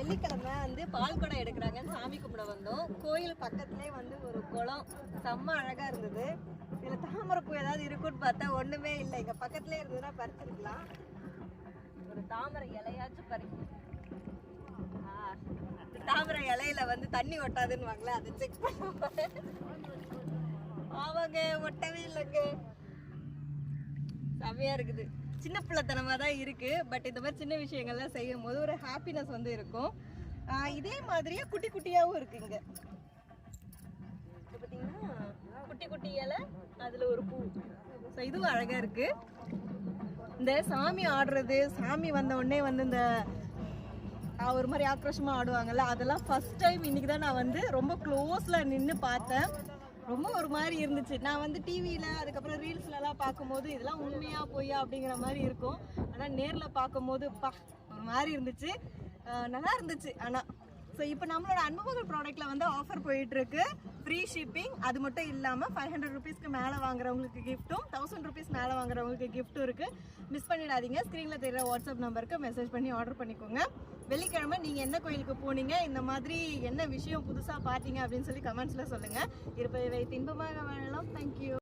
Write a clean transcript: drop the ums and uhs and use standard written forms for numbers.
வெள்ளிக்கிழமை வந்து பால் குடம் எடுக்கிறாங்கன்னு சாமி கும்பிட வந்தோம். கோயில் பக்கத்துலேயே வந்து ஒரு குளம் செம்ம அழகா இருந்தது. இதில் தாமரைப்பூ ஏதாவது இருக்குன்னு பார்த்தா ஒன்றுமே இல்லை. இங்கே பக்கத்துலேயே இருந்ததுன்னா பறிச்சிருக்கலாம். ஒரு தாமரை இலையாச்சும் பறிக்கணும். தாமரை இலையில வந்து தண்ணி ஒட்டாதுன்னு வாங்கல, அதை செக் பண்ணுவாங்க. ஆமாங்க, ஒட்டவே இல்லைங்க. செம்மையா இருக்குது. சின்ன பிள்ளைத்தனமா தான் இருக்கு. பட் இந்த மாதிரி சின்ன விஷயங்கள்லாம் செய்யும் போது ஒரு ஹாப்பினஸ் வந்து இருக்கும். இதே மாதிரியே குட்டி குட்டியாவும் இருக்குங்க. பார்த்தீங்கன்னா குட்டி குட்டி இலை, அதுல ஒரு பூ. ஸோ இதுவும் அழகா இருக்கு. இந்த சாமி ஆடுறது, சாமி வந்த உடனே வந்து இந்த ஒரு மாதிரி ஆக்ரோஷமா ஆடுவாங்கல்ல, அதெல்லாம் ஃபர்ஸ்ட் டைம் இன்னைக்கு தான் நான் வந்து ரொம்ப க்ளோஸ்ல நின்று பார்த்தேன். ரொம்ப ஒரு மாதிரி இருந்துச்சு. நான் வந்து டிவியில அதுக்கப்புறம் ரீல்ஸ்லலாம் பார்க்கும்போது இதெல்லாம் உண்மையா பொய்யா அப்படிங்கிற மாதிரி இருக்கும். ஆனால் நேரில் பார்க்கும்போது ஒரு மாதிரி இருந்துச்சு, நல்லா இருந்துச்சு. ஆனால் ஸோ இப்போ நம்மளோட அன்புமகள் ப்ராடக்ட்ல வந்து ஆஃபர் போயிட்டு இருக்கு. Free shipping. அது மட்டும் இல்லாமல் 500 ருபீஸ்க்கு மேலே வாங்குறவங்களுக்கு கிஃப்ட்டும், 1000 ருபீஸ் மேலே வாங்குறவங்களுக்கு கிஃப்ட்டும் இருக்கு. மிஸ் பண்ணிடாதீங்க. ஸ்க்ரீனில் தெரியுற வாட்ஸ்அப் நம்பருக்கு மெசேஜ் பண்ணி ஆர்டர் பண்ணிக்கோங்க. வெள்ளிக்கிழமை நீங்கள் என்ன கோயிலுக்கு போனீங்க, இந்த மாதிரி என்ன விஷயம் புதுசாக பார்த்தீங்க அப்படின்னு சொல்லி கமெண்ட்ஸில் சொல்லுங்கள். இருப்பதை வைத்து இன்பமாக வாழலாம். தேங்க்யூ.